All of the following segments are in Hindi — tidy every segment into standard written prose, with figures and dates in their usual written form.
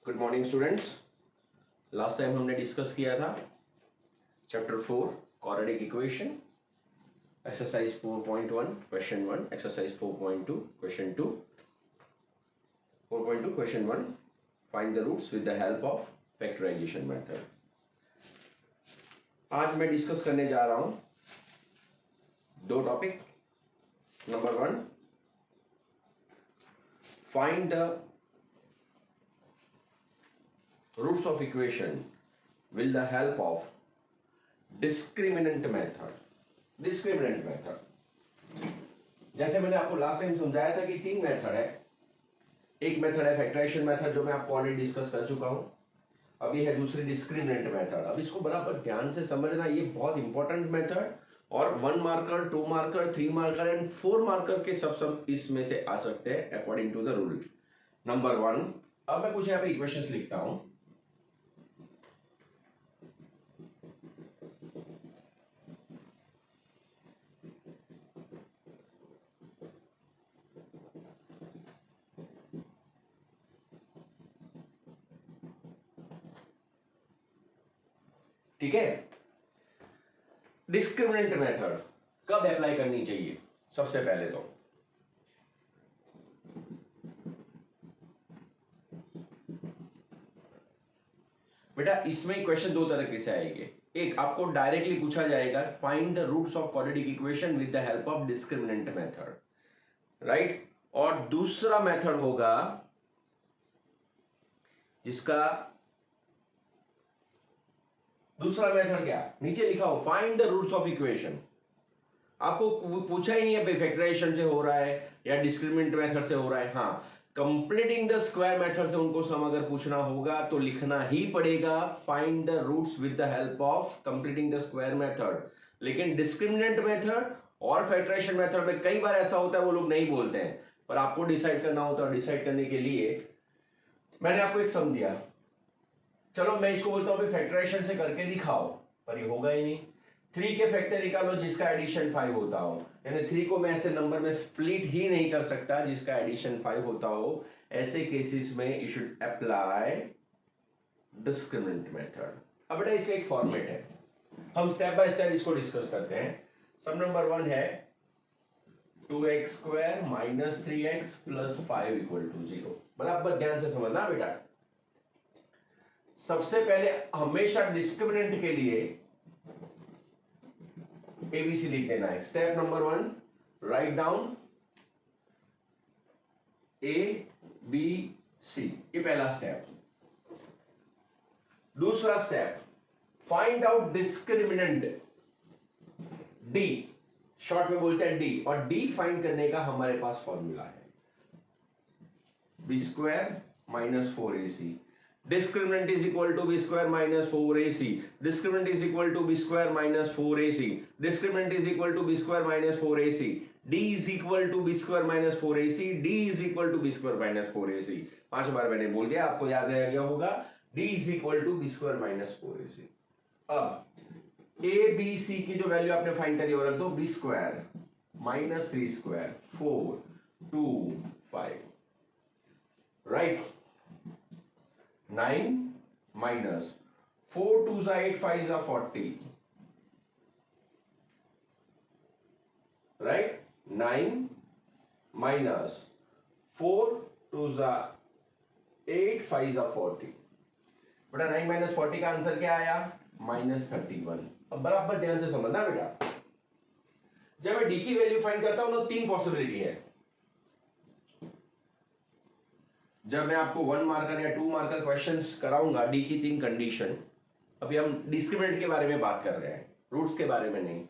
Good morning students. Last time हमने डिस्कस किया था chapter 4 quadratic equation, exercise 4.1 question 1, exercise 4.2 question 2, 4.2 question 1, find the roots with the help of factorisation method. आज मैं डिस्कस करने जा रहा हूं दो topic. Number 1, find the roots of equation with the help of discriminant method। discriminant method जैसे मैंने आपको लास्ट टाइम समझाया था कि तीन मेथड है। एक मेथड है फैक्टराइजेशन मेथड जो मैं आपको ऑलरेडी डिस्कस कर चुका हूं। अभी है दूसरी डिस्क्रिमिनेंट मेथड। अब इसको बराबर ध्यान से समझना, ये बहुत इंपॉर्टेंट मेथड और 1 marker, 2 marker, 3 marker and 4 marker के सब इसमें से आ सकते हैं according to the rule. Number 1, अब मैं कुछ यहाँ पे इक्वेशंस लिखता हूं। ठीक है, डिस्क्रिमिनेंट मेथड कब अप्लाई करनी चाहिए? सबसे पहले तो बेटा इसमें क्वेश्चन दो तरह से आएंगे। एक, आपको डायरेक्टली पूछा जाएगा find the roots of quadratic equation with the help of discriminant method, right. और दूसरा मेथड होगा जिसका दूसरा मेथड क्या नीचे लिखा हो, find the roots of equation. आपको पूछा ही नहीं है फैक्टराइजेशन से हो रहा है या डिस्क्रिमिनेंट मेथड से हो रहा है। हाँ, कंप्लीटिंग द स्क्वायर मेथड से उनको सम अगर पूछना होगा तो लिखना ही पड़ेगा find the roots with the help of completing the square method. लेकिन डिस्क्रिमिनेंट मेथड और फैक्टराइजेशन मेथड में कई बार ऐसा होता है वो लोग नहीं बोलते हैं, पर आपको डिसाइड करना होता है। डिसाइड करने के लिए मैंने आपको एक सम दिया, चलो मैं इसको बोलता हूं फैक्टराइजेशन से करके दिखाओ, पर ये होगा ही नहीं। 3 के फैक्टर निकालो जिसका एडिशन 5 होता हो, यानी 3 को मैं ऐसे नंबर में स्प्लिट ही नहीं कर सकता जिसका एडिशन 5 होता हो। ऐसे केसेस में you should apply discriminant method. अब बेटा इसका एक फॉर्मेट है, हम स्टेप बाय स्टेप इसको डिस्कस करते हैं। सम नंबर 1 है 2x square minus 3x plus 5 equal to 0। बराबर ध्यान से समझना बेटा। सबसे पहले हमेशा डिस्क्रिमिनेंट के लिए एबीसी लिख देना है। Step number 1, write down A B C, ये पहला स्टेप। दूसरा step, find out discriminant D, short में बोलते हैं डी, और डी फाइंड करने का हमारे पास फॉर्मूला है B square minus 4ac। Discriminant is equal to b square minus 4ac. Discriminant is equal to b square minus 4ac. Discriminant is equal to b square minus 4ac. D is equal to b square minus 4ac. D is equal to b square minus 4ac. 5 बार मैंने बोल दिया, आपको याद रह गया होगा। D is equal to b square minus 4ac। अब a b c की जो वैल्यू आपने फाइंड करी और रख दो, b square minus 3 square 4 2 5, right. 9 minus 4 2s are 8 5s are 40, right? 9 minus 4 2s are 8 5s are 40। बेटा 9 minus 40 का आंसर क्या आया? -31। अब बराबर ध्यान से समझना बेटा, जब मैं डी की वैल्यू फाइंड करता हूं ना, 3 पॉसिबिलिटी है। जब मैं आपको 1 मार्कर या 2 मार्कर क्वेश्चंस कराऊंगा, डी की 3 कंडीशन। अभी हम डिस्क्रिमिनेंट के बारे में बात कर रहे हैं, रूट्स के बारे में नहीं।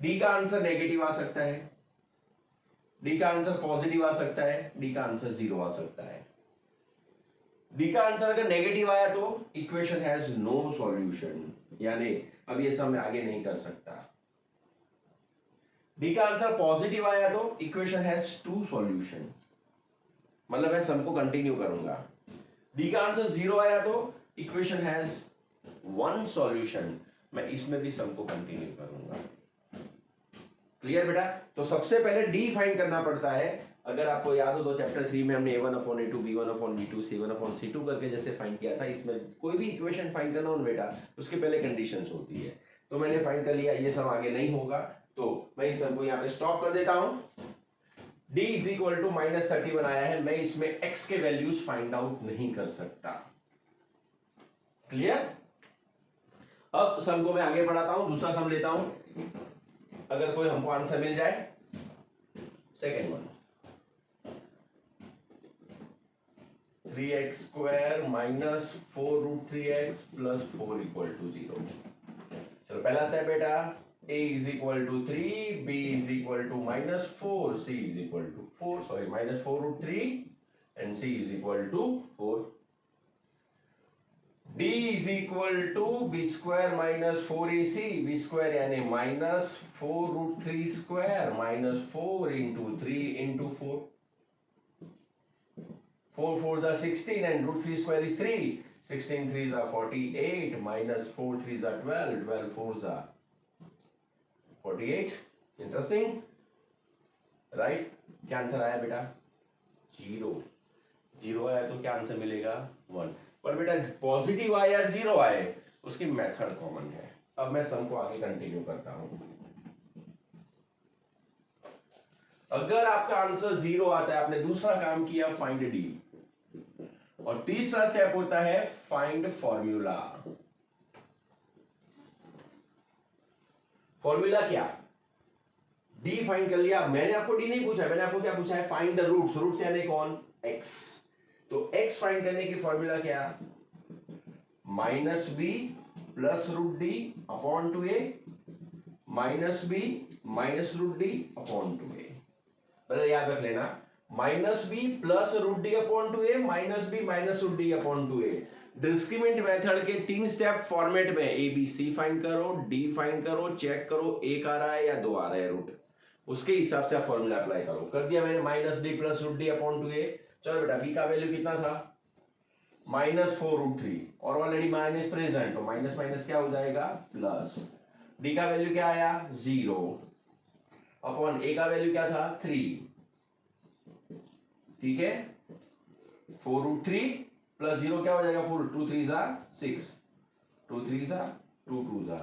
डी का आंसर नेगेटिव आ सकता है, डी का आंसर पॉजिटिव आ सकता है, डी का आंसर 0 आ सकता है। डी का आंसर अगर नेगेटिव आया तो इक्वेशन हैज नो सॉल्यूशन, यानी अब ये सब मैं आगे नहीं कर सकता। डी का आंसर पॉजिटिव आया तो इक्वेशन हैज 2 सॉल्यूशन, मतलब मैं सम को कंटिन्यू करूंगा। डी का आंसर 0 आया तो इक्वेशन हैज 1 सॉल्यूशन, मैं इसमें भी सम को कंटिन्यू करूंगा। क्लियर बेटा? तो सबसे पहले डी फाइंड करना पड़ता है। अगर आपको याद हो तो चैप्टर 3 में हमने a1/a2 b1/b2 c1/c2 करके जैसे फाइंड किया था, इसमें कोई भी इक्वेशन फाइंड करना हो ना बेटा, उसके पहले कंडीशंस होती है। तो मैंने फाइंड कर लिया, ये सब आगे नहीं होगा, तो मैं इस सब को यहाँ पे स्टॉप कर देता हूँ। d इज इक्वल टू -31 आया है, मैं इसमें x के वैल्यूज फाइंड आउट नहीं कर सकता। क्लियर? अब सम को मैं आगे बढ़ाता हूं, दूसरा सम लेता हूं, अगर कोई हमको आंसर मिल जाए। Second one, 3x square minus 4√3x plus 4 equal to 0। चलो पहला स्टेप बेटा, a is equal to 3, b is equal to -4, c is equal to 4, sorry -4√3 and c is equal to 4। d is equal to B square minus 4ac, B square यानी -4√3 स्क्वायर माइनस 4 इंटू 3 इंटू 4, 4 4 जा 16 and √3 square is 3, 16 3 जा 48 minus 4 3 जा 12, 12 4 जा 48। Interesting, right? क्या आंसर आया बेटा? 0। 0 आया तो क्या आंसर मिलेगा? 1। पर बेटा पॉजिटिव आए या 0 आए, उसकी मेथड कॉमन है। अब मैं सम को आगे कंटिन्यू करता हूं। अगर आपका आंसर 0 आता है, आपने दूसरा काम किया फाइंड डी, और तीसरा स्टेप होता है फाइंड फॉर्मूला। फॉर्मूला क्या? डी फाइंड कर लिया। मैंने आपको डी नहीं पूछा, मैंने आपको क्या पूछा है? Find the roots. रूट्स यानी कौन? एक्स। तो एक्स फाइंड करने की फॉर्मूला क्या? -b plus √d upon 2a, -b minus √d upon 2a। पहले याद रख लेना, -b plus √d upon 2a, -b minus √d upon 2a। Discriminant method के 3 स्टेप फॉर्मेट में ए बी सी फाइंड करो, डी फाइंड करो, चेक करो 1 आ रहा है या 2 आ रहा है रूट, उसके हिसाब से आप फॉर्मूला अप्लाई करो। कर दिया मैंने, -d plus √d upon 2a। चलो बेटा b का वैल्यू कितना था? -4√3, और ऑलरेडी माइनस प्रेजेंट, तो माइनस माइनस क्या हो जाएगा? प्लस। d का वैल्यू क्या आया? 0 अपॉन a का वैल्यू क्या था? 3। ठीक है, 4√3 प्लस 0 क्या हो जाएगा? 4, 2 3 जा 6, 2 3 जा 2 2 जा,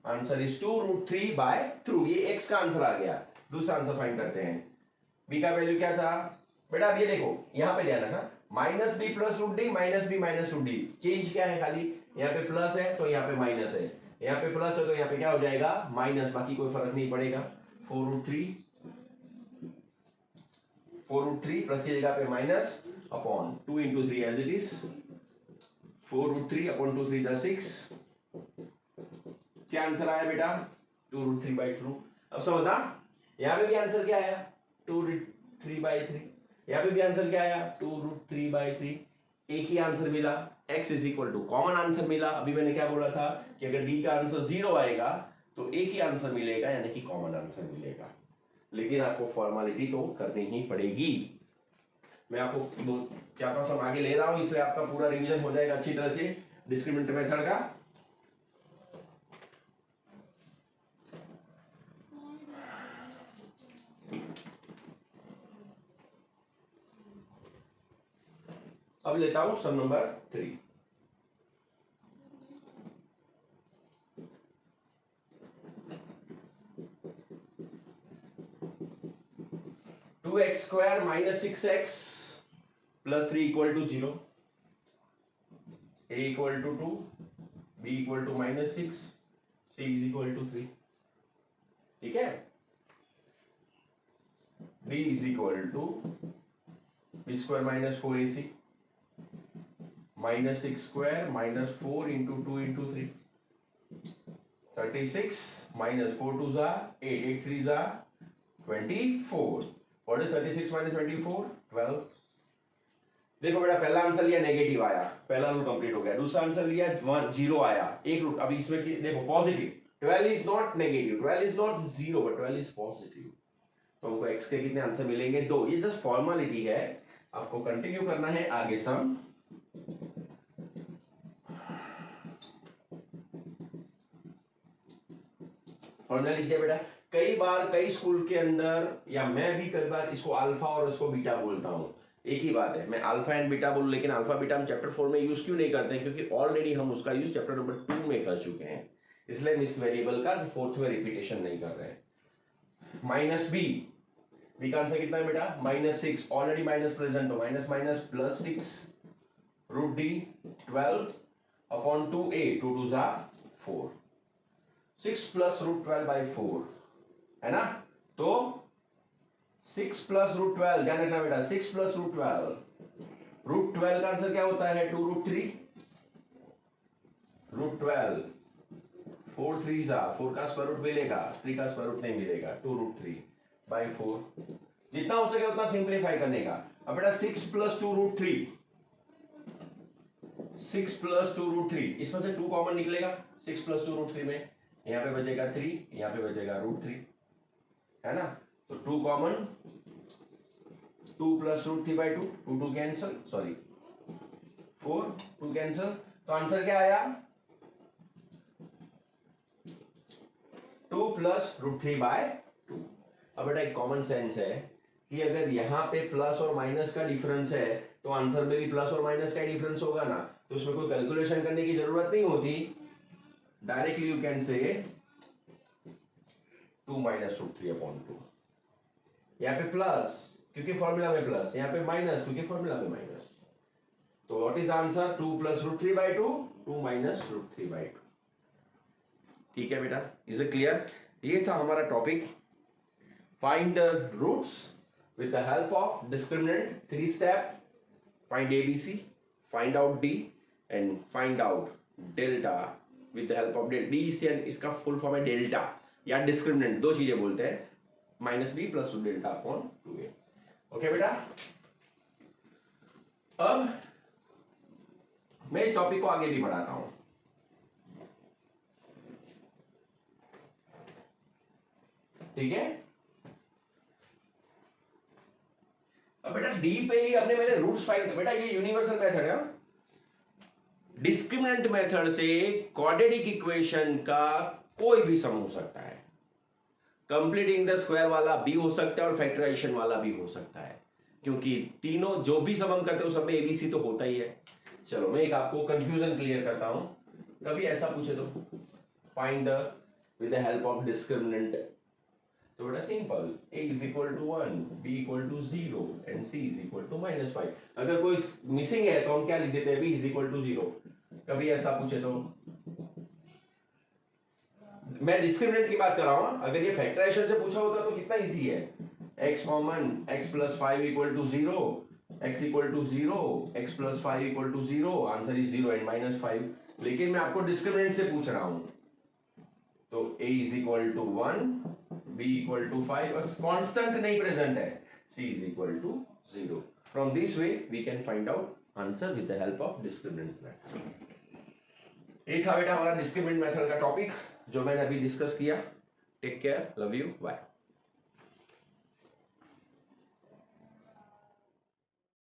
आंसर इज 2√3/3। ये x का आंसर आ गया। दूसरा आंसर फाइंड करते हैं। b का वैल्यू क्या था बेटा? अब ये देखो, यहां पे ध्यान रखना, -b plus √d, -b minus √d, change क्या है? खाली यहाँ पे प्लस है तो यहाँ पे माइनस है, यहाँ पे प्लस है तो यहाँ पे क्या हो जाएगा? माइनस, बाकी कोई फर्क नहीं पड़ेगा। 4√3 प्लस की जगह पे minus upon 2 into 3 as it is, 4√3 upon 2 3 6। क्या आंसर आया बेटा? 2√3/3। अब समझना, यहाँ पे भी आंसर क्या आया? 2√3/3। यहाँ पे भी आंसर क्या आया? 2√3/3। एक ही आंसर मिला, x is equal to common answer मिला। अभी मैंने क्या बोला था कि अगर d का आंसर 0 आएगा तो एक ही आंसर मिलेगा, यानी कि कॉमन आंसर मिलेगा। लेकिन आपको फॉर्मेलिटी तो करनी ही पड़ेगी। मैं आपको 2-4 सम आगे ले रहा हूं, इसलिए आपका पूरा रिवीजन हो जाएगा अच्छी तरह से डिस्क्रिमिनेंट मेथड का। अब लेता हूं sum number 3। Two x square minus 6x plus 3 equal to 0, a equal to 2, b equal to -6, c is equal to 3। ठीक है, b is equal to b square minus 4ac -6 square minus 4 into 2 into 3, 36 minus 4 2 जा 8, 8 3 जा 24। What is 36 minus 24? 12। देखो बेटा, पहला आंसर लिया नेगेटिव आया, पहला रूल कंप्लीट हो गया। दूसरा आंसर लिया 0 आया, एक रूट। अभी इसमें देखो positive, 12 is not negative, 12 is not 0 but 12 is positive. तो हमको x के कितने आंसर मिलेंगे? 2। ये जस्ट फॉर्मेलिटी है, आपको कंटिन्यू करना है आगे सम। फॉर्मूला लिख दिया बेटा, कई बार कई स्कूल के अंदर, या मैं भी कई बार इसको अल्फा और इसको बीटा बोलता हूं, एक ही बात है, मैं अल्फा एंड बीटा बोलूं, लेकिन अल्फा बीटा हम चैप्टर 4 में यूज क्यों नहीं करते हैं? क्योंकि ऑलरेडी हम उसका यूज चैप्टर नंबर 2 में कर चुके हैं, इसलिए हम इस वेरिएबल का फोर्थ में रिपीटेशन नहीं कर रहे हैं। माइनस बी का आंसर कितना है बेटा? -6, ऑलरेडी माइनस प्रेजेंट हो, minus minus plus 6 root D 12 upon 2a, 2 2 जा 4, 6 प्लस रूट 12 बाई 4 है ना। तो 6 प्लस रूट 12, ध्यान रखना बेटा, 6 प्लस रूट 12, रूट 12 का आंसर क्या होता है? 2 रूट 3, रूट 12 4 3 जा 4 का स्क्वायर रूट मिलेगा, 3 का स्क्वायर रूट नहीं मिलेगा, 2 रूट 3 बाई 4, जितना हो सके उतना सिंप्लीफाई करने का। अब बेटा 6 प्लस 2 रूट 3, 6 प्लस 2 रूट 3, इसमें से 2 कॉमन निकलेगा 6 प्लस 2 रूट 3 में, यहाँ पे बचेगा 3, यहाँ पे बचेगा रूट 3, है ना। तो 2 common, 2 plus root 3 by 2, 2 2 cancel, sorry 4 2 cancel, तो आंसर क्या आया? 2 प्लस रूट 3 बाय 2। अब बेटा एक कॉमन सेंस है कि अगर यहाँ पे प्लस और माइनस का डिफरेंस है तो आंसर में भी प्लस और माइनस का डिफरेंस होगा ना, तो उसमें कोई कैलकुलेशन करने की जरूरत नहीं होती, directly you can say 2 minus root 3 upon 2। यहाँ पे प्लस क्योंकि फॉर्मूला में प्लस, यहाँ पे माइनस क्योंकि फॉर्मूला में माइनस, तो what is the answer? 2 plus root 3 by 2, 2 minus root 3 by 2। ठीक है बेटा, इज इट क्लियर? ये था हमारा topic, find the roots with the help of discriminant, 3 step, find ABC, find out D and find out delta with the help of delta। D से इसका फुल फॉर्म है डेल्टा या डिस्क्रिमिनेंट, दो चीजें बोलते हैं, -b plus delta upon 2a। Okay बेटा, अब मैं इस टॉपिक को आगे भी बढ़ाता हूं। ठीक है, अब बेटा डी पे ही अपने मैंने रूट्स फाइंड, बेटा ये यूनिवर्सल मेथड है। डिस्क्रिमिनेंट मेथड से क्वाड्रेटिक इक्वेशन का कोई भी सम हो सकता है, कंप्लीटिंग द स्क्वायर वाला भी हो सकता है और फैक्टराइजेशन वाला भी हो सकता है, क्योंकि तीनों जो भी सम हम करते हैं सब में एबीसी तो होता ही है। चलो मैं एक आपको कंफ्यूजन क्लियर करता हूं, कभी ऐसा पूछे तो find the with the help of discriminant, तो बेटा simple, a is equal to 1, b equal to 0 and c is equal to -5। अगर कोई मिसिंग है तो हम क्या लिख देते हैं? b is equal to 0। कभी ऐसा पूछे तो, मैं डिस्क्रिमिनेंट की बात कर रहा हूं, अगर ये फैक्टराइजेशन से पूछा होता तो कितना इजी है, x common, x plus 5 equal to 0, x equal to 0, x plus 5 equal to 0, answer is 0 and -5। लेकिन मैं आपको डिस्क्रिमिनेंट से पूछ रहा हूं, तो a is equal to 1, b equal to 5 और कांस्टेंट नहीं प्रेजेंट है, c is equal to 0। From this way we can find out answer with the help of discriminant method. ये था बेटा हमारा डिस्क्रिमिनेंट मेथड का टॉपिक जो मैंने अभी डिस्कस किया। Take care, love you, bye.